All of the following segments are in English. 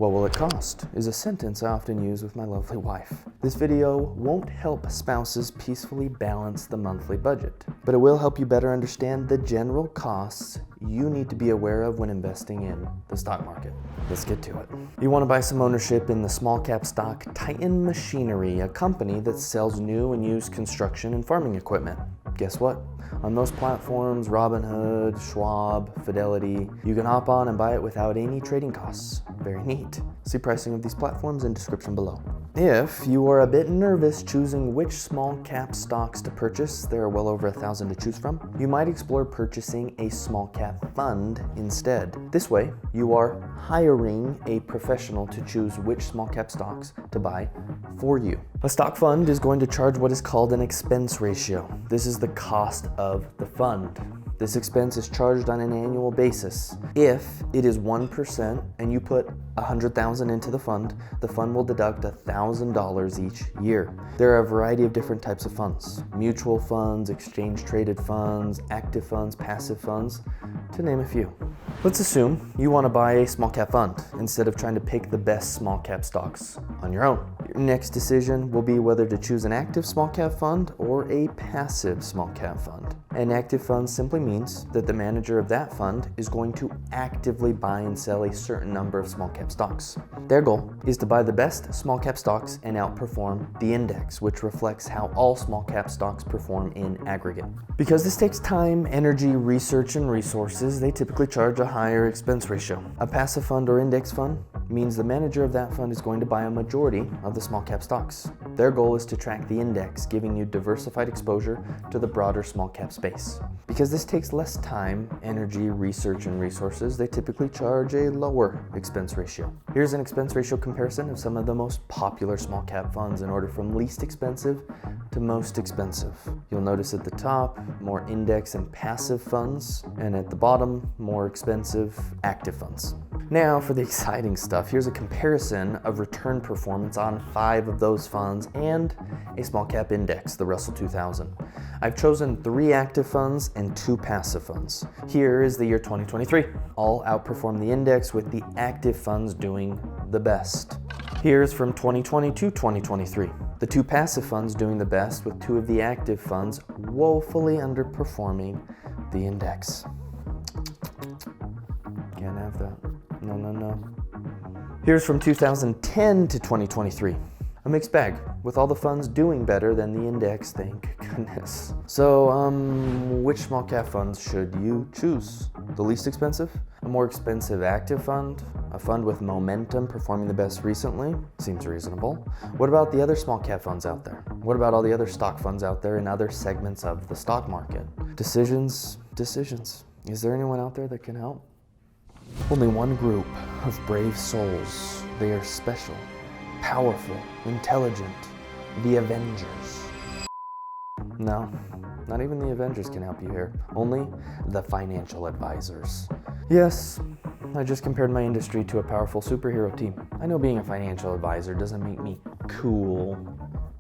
What will it cost? Is a sentence I often use with my lovely wife. This video won't help spouses peacefully balance the monthly budget, but it will help you better understand the general costs you need to be aware of when investing in the stock market. Let's get to it. You want to buy some ownership in the small cap stock Titan Machinery, a company that sells new and used construction and farming equipment. Guess what? On most platforms, Robinhood, Schwab, Fidelity, you can hop on and buy it without any trading costs. Very neat. See pricing of these platforms in description below. If you are a bit nervous choosing which small cap stocks to purchase, there are well over 1,000 to choose from, you might explore purchasing a small cap fund instead. This way, you are hiring a professional to choose which small cap stocks to buy for you. A stock fund is going to charge what is called an expense ratio. This is the cost of the fund. This expense is charged on an annual basis. If it is 1% and you put $100,000 into the fund will deduct $1,000 each year. There are a variety of different types of funds: mutual funds, exchange traded funds, active funds, passive funds, to name a few. Let's assume you want to buy a small cap fund instead of trying to pick the best small cap stocks on your own. Your next decision will be whether to choose an active small cap fund or a passive small cap fund. An active fund simply means that the manager of that fund is going to actively buy and sell a certain number of small cap stocks. Their goal is to buy the best small cap stocks and outperform the index, which reflects how all small cap stocks perform in aggregate. Because this takes time, energy, research, and resources, they typically charge a higher expense ratio. A passive fund or index fund means the manager of that fund is going to buy a majority of the small cap stocks. Their goal is to track the index, giving you diversified exposure to the broader small cap space. Because this takes less time, energy, research, and resources, they typically charge a lower expense ratio. Here's an expense ratio comparison of some of the most popular small cap funds in order from least expensive to most expensive. You'll notice at the top, more index and passive funds, and at the bottom, more expensive active funds. Now for the exciting stuff. Here's a comparison of return performance on 5 of those funds and a small cap index, the Russell 2000. I've chosen 3 active funds and 2 passive funds. Here is the year 2023. All outperformed the index, with the active funds doing the best. Here's from 2020 to 2023. The 2 passive funds doing the best, with 2 of the active funds woefully underperforming the index. Can't have that. No. Here's from 2010 to 2023. A mixed bag, with all the funds doing better than the index, thank goodness. So, which small cap funds should you choose? The least expensive? A more expensive active fund? A fund with momentum performing the best recently? Seems reasonable. What about the other small cap funds out there? What about all the other stock funds out there in other segments of the stock market? Decisions. Is there anyone out there that can help? Only one group of brave souls. They are special, powerful, intelligent. The Avengers. No, not even the Avengers can help you here. Only the financial advisors. Yes, I just compared my industry to a powerful superhero team. I know being a financial advisor doesn't make me cool.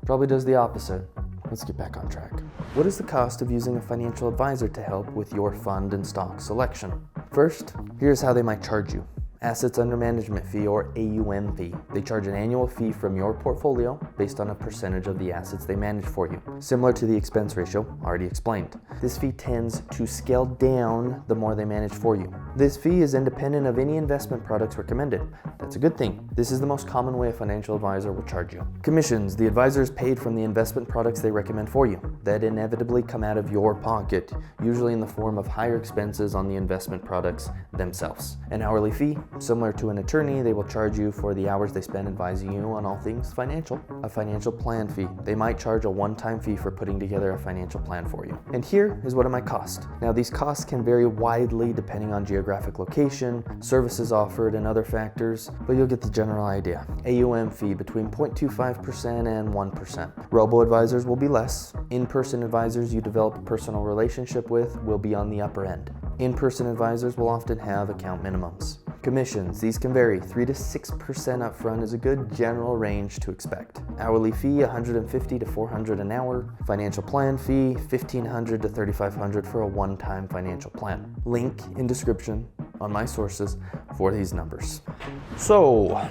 Probably does the opposite. Let's get back on track. What is the cost of using a financial advisor to help with your fund and stock selection? First, here's how they might charge you. Assets under management fee, or AUM fee. They charge an annual fee from your portfolio based on a percentage of the assets they manage for you, similar to the expense ratio already explained. This fee tends to scale down the more they manage for you. This fee is independent of any investment products recommended. That's a good thing. This is the most common way a financial advisor will charge you. Commissions. The advisor is paid from the investment products they recommend for you. That inevitably come out of your pocket, usually in the form of higher expenses on the investment products themselves. An hourly fee. Similar to an attorney, they will charge you for the hours they spend advising you on all things financial. A financial plan fee. They might charge a one-time fee for putting together a financial plan for you. And here is what it might cost. Now, these costs can vary widely depending on geographic location, services offered, and other factors, but you'll get the general idea. AUM fee between 0.25% and 1%. Robo-advisors will be less. In-person advisors you develop a personal relationship with will be on the upper end. In-person advisors will often have account minimums. Commissions, these can vary. 3 to 6% upfront is a good general range to expect. Hourly fee, $150 to $400 an hour. Financial plan fee, $1,500 to $3,500 for a one-time financial plan. Link in description on my sources for these numbers. So,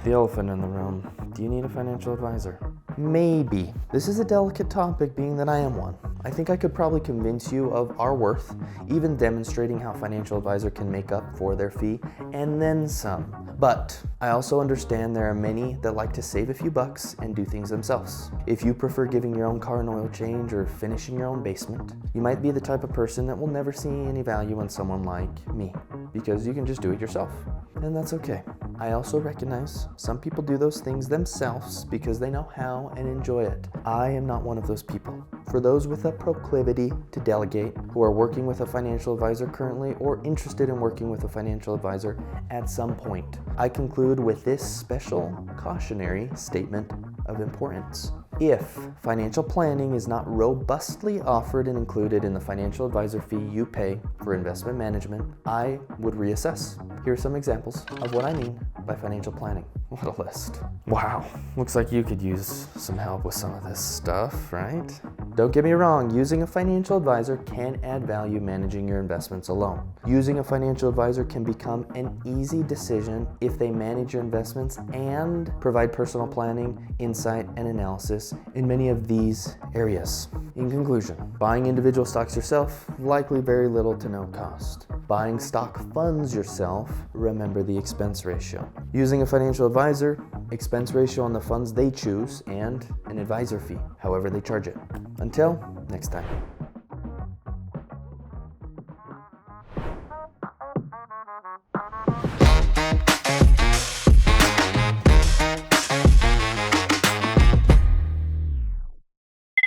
the elephant in the room. Do you need a financial advisor? Maybe. This is a delicate topic, being that I am one. I think I could probably convince you of our worth, even demonstrating how financial advisor can make up for their fee, and then some. But I also understand there are many that like to save a few bucks and do things themselves. If you prefer giving your own car an oil change or finishing your own basement, you might be the type of person that will never see any value in someone like me, because you can just do it yourself, and that's okay. I also recognize some people do those things themselves because they know how and enjoy it. I am not one of those people. For those with a proclivity to delegate, who are working with a financial advisor currently or interested in working with a financial advisor at some point, I conclude with this special cautionary statement of importance. If financial planning is not robustly offered and included in the financial advisor fee you pay for investment management, I would reassess. Here are some examples of what I mean by financial planning. What a list. Wow, looks like you could use some help with some of this stuff, right? Don't get me wrong, using a financial advisor can add value managing your investments alone. Using a financial advisor can become an easy decision if they manage your investments and provide personal planning, insight, and analysis in many of these areas. In conclusion, buying individual stocks yourself, likely very little to no cost. Buying stock funds yourself, remember the expense ratio. Using a financial advisor, expense ratio on the funds they choose, and an advisor fee, however they charge it. Until next time.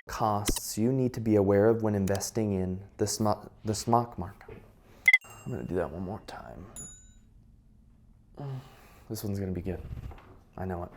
Costs you need to be aware of when investing in the stock market. I'm going to do that one more time. This one's going to be good. I know it.